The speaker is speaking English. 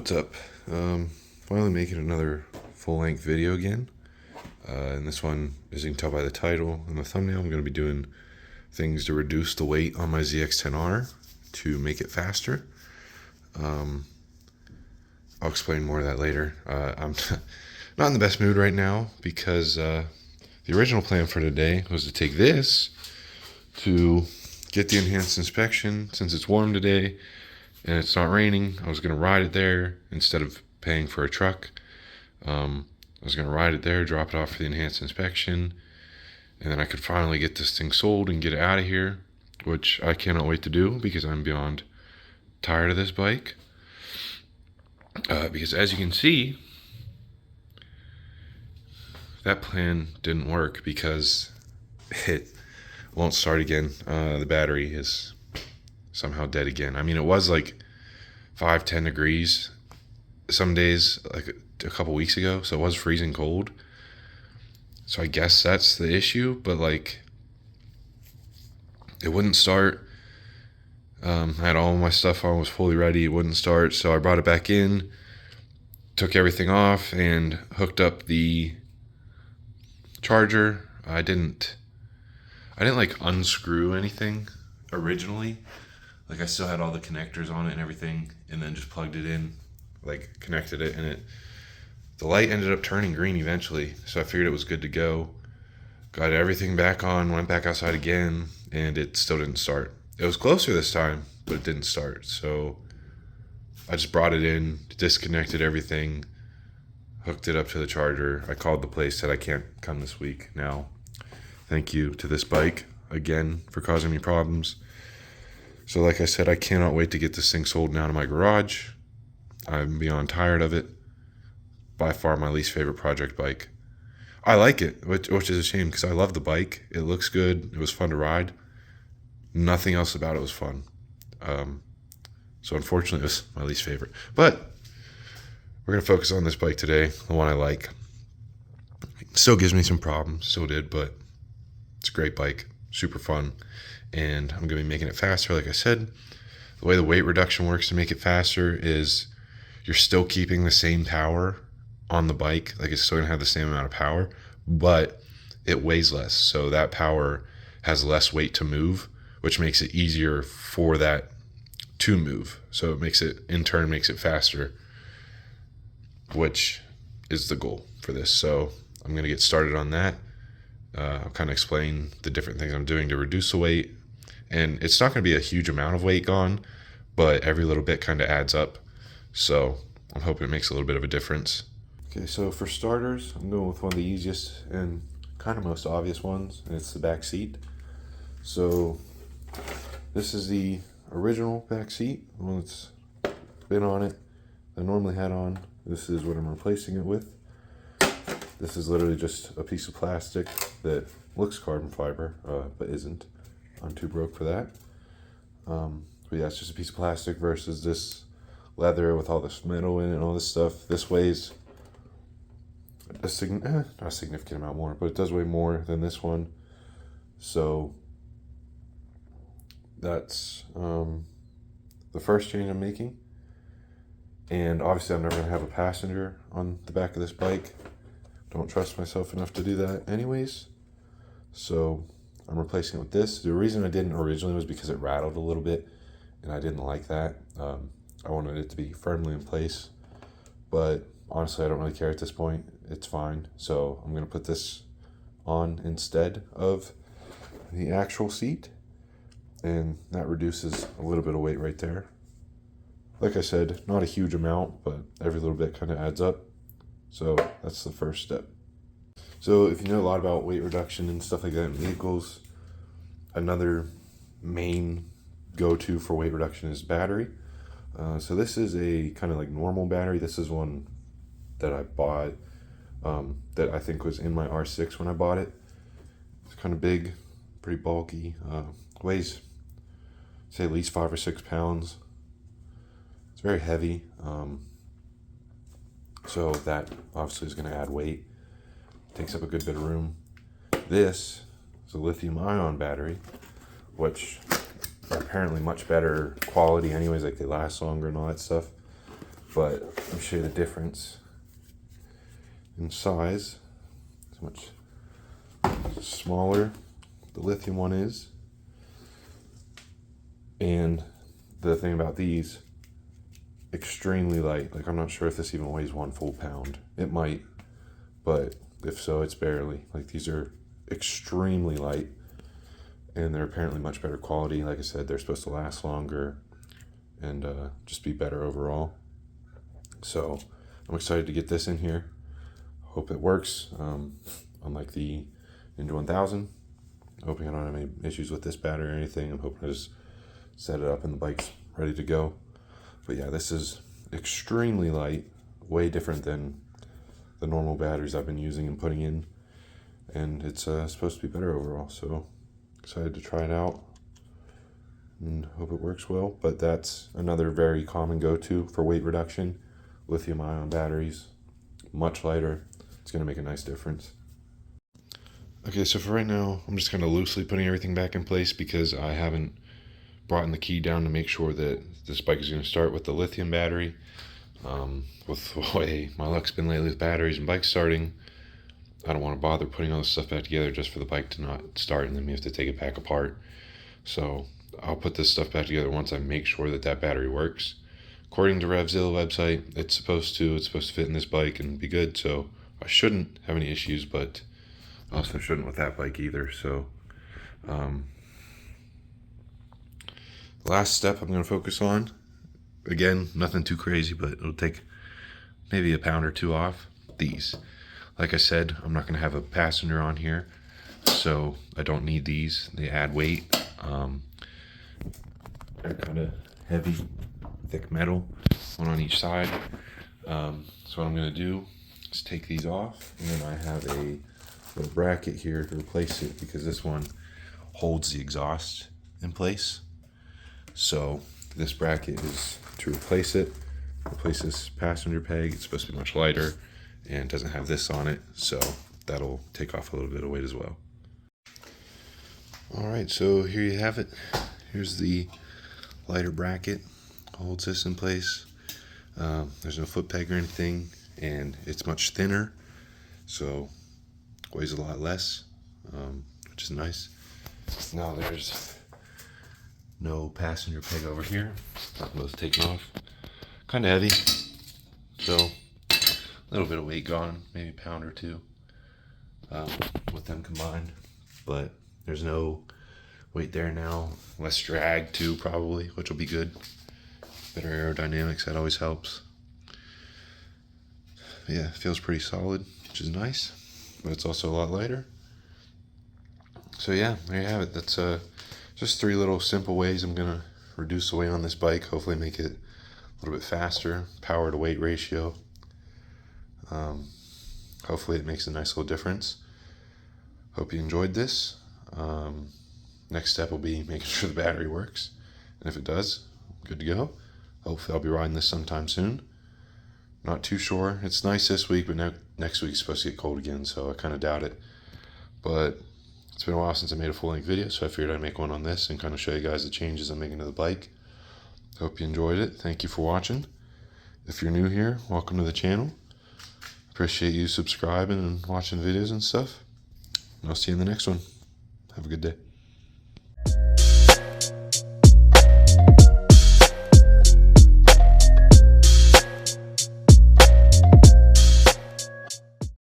what's up? Finally making another full-length video again. And this one, as you can tell by the title and the thumbnail, I'm going to be doing things to reduce the weight on my ZX10-R to make it faster. I'll explain more of that later. I'm not in the best mood right now because the original plan for today was to take this to get the enhanced inspection. Since it's warm today and it's not raining, I was going to ride it there instead of paying for a truck. I was going to ride it there, drop it off for the enhanced inspection, and then I could finally get this thing sold and get it out of here, which I cannot wait to do because I'm beyond tired of this bike. Because as you can see, that plan didn't work because it won't start again. The battery is somehow dead again. I mean, it was like 5-10 degrees some days, like a couple weeks ago, so it was freezing cold. So I guess that's the issue, but like it wouldn't start. I had all my stuff on, was fully ready, it wouldn't start, so I brought it back in, took everything off, and hooked up the charger. I didn't like unscrew anything originally. Like I still had all the connectors on it and everything, and then just plugged it in, like connected it, and the light ended up turning green eventually, so I figured it was good to go. Got everything back on, went back outside again, and it still didn't start. It was closer this time, but it didn't start. So I just brought it in, disconnected everything, hooked it up to the charger. I called the place, said I can't come this week now. Thank you to this bike again for causing me problems. So like I said, I cannot wait to get this thing sold and out of my garage. I'm beyond tired of it. By far my least favorite project bike. I like it, which is a shame because I love the bike. It looks good. It was fun to ride. Nothing else about it was fun. So unfortunately, it was my least favorite. But we're going to focus on this bike today, the one I like. It still gives me some problems, still did, but it's a great bike, super fun. And I'm going to be making it faster, like I said. The way the weight reduction works to make it faster is you're still keeping the same power on the bike. Like it's still going to have the same amount of power, but it weighs less. So that power has less weight to move, which makes it easier for that to move. So it makes it, in turn, makes it faster, which is the goal for this. So I'm going to get started on that. I'll kind of explain the different things I'm doing to reduce the weight. And it's not going to be a huge amount of weight gone, but every little bit kind of adds up. So I'm hoping it makes a little bit of a difference. Okay, so for starters, I'm going with one of the easiest and kind of most obvious ones, and it's the back seat. So this is the original back seat, the one that's been on it, I normally had on. This is what I'm replacing it with. This is literally just a piece of plastic that looks carbon fiber, but isn't. I'm too broke for that. But yeah, it's just a piece of plastic versus this leather with all this metal in it and all this stuff. This weighs not a significant amount more, but it does weigh more than this one. So that's the first change I'm making. And obviously I'm never going to have a passenger on the back of this bike. Don't trust myself enough to do that anyways. So I'm replacing it with this. The reason I didn't originally was because it rattled a little bit, and I didn't like that. I wanted it to be firmly in place, but honestly, I don't really care at this point. It's fine. So I'm going to put this on instead of the actual seat, and that reduces a little bit of weight right there. Like I said, not a huge amount, but every little bit kind of adds up. So that's the first step. So if you know a lot about weight reduction and stuff like that in vehicles, another main go-to for weight reduction is battery. So this is a kind of like normal battery. This is one that I bought that I think was in my R6 when I bought it. It's kind of big, pretty bulky, weighs say at least 5 or 6 pounds. It's very heavy, so that obviously is going to add weight. Takes up a good bit of room. This is a lithium-ion battery, which are apparently much better quality anyways, like they last longer and all that stuff. but I'll show you the difference in size. How much smaller the lithium one is. And the thing about these, extremely light. Like, I'm not sure if this even weighs 1 full pound. It might, but if so, it's barely. Like, these are extremely light, and they're apparently much better quality. Like I said, they're supposed to last longer and just be better overall. So I'm excited to get this in here. Hope it works. Unlike the Ninja 1000, hoping I don't have any issues with this battery or anything. I'm hoping I just set it up and the bike's ready to go. But yeah, this is extremely light, way different than the normal batteries I've been using and putting in, and it's supposed to be better overall. So excited to try it out and hope it works well. But that's another very common go-to for weight reduction: lithium-ion batteries. Much lighter. It's going to make a nice difference. Okay, so for right now, I'm just kind of loosely putting everything back in place because I haven't brought in the key down to make sure that this bike is going to start with the lithium battery. With the way my luck's been lately with batteries and bikes starting, I don't want to bother putting all this stuff back together just for the bike to not start and then we have to take it back apart. So I'll put this stuff back together once I make sure that that battery works. According to RevZilla website, it's supposed to fit in this bike and be good, so I shouldn't have any issues, but I also shouldn't with that bike either. So the last step I'm going to focus on, again, nothing too crazy, but it'll take maybe a pound or two off. These, like I said, I'm not going to have a passenger on here, so I don't need these. They add weight. They're kind of heavy, thick metal, one on each side. So what I'm going to do is take these off, and then I have a little bracket here to replace it because this one holds the exhaust in place. So this bracket is to replace it, replace this passenger peg. It's supposed to be much lighter and doesn't have this on it, so that'll take off a little bit of weight as well. All right, so here you have it. Here's the lighter bracket, holds this in place. There's no foot peg or anything, and it's much thinner, so weighs a lot less, which is nice. Now there's no passenger peg over here. Got both taken off. Kind of heavy, so a little bit of weight gone, maybe a pound or two with them combined. But there's no weight there now. Less drag too, probably, which will be good. Better aerodynamics, that always helps. But yeah, it feels pretty solid, which is nice, but it's also a lot lighter. So yeah, there you have it. That's just 3 little simple ways I'm gonna reduce the weight on this bike. Hopefully make it a little bit faster, power to weight ratio. Hopefully it makes a nice little difference. Hope you enjoyed this. Next step will be making sure the battery works, and if it does, good to go. Hopefully I'll be riding this sometime soon. Not too sure. It's nice this week, but next week's supposed to get cold again, so I kind of doubt it. But it's been a while since I made a full-length video, so I figured I'd make one on this and kind of show you guys the changes I'm making to the bike. Hope you enjoyed it. Thank you for watching. If you're new here, welcome to the channel. Appreciate you subscribing and watching videos and stuff. And I'll see you in the next one. Have a good day.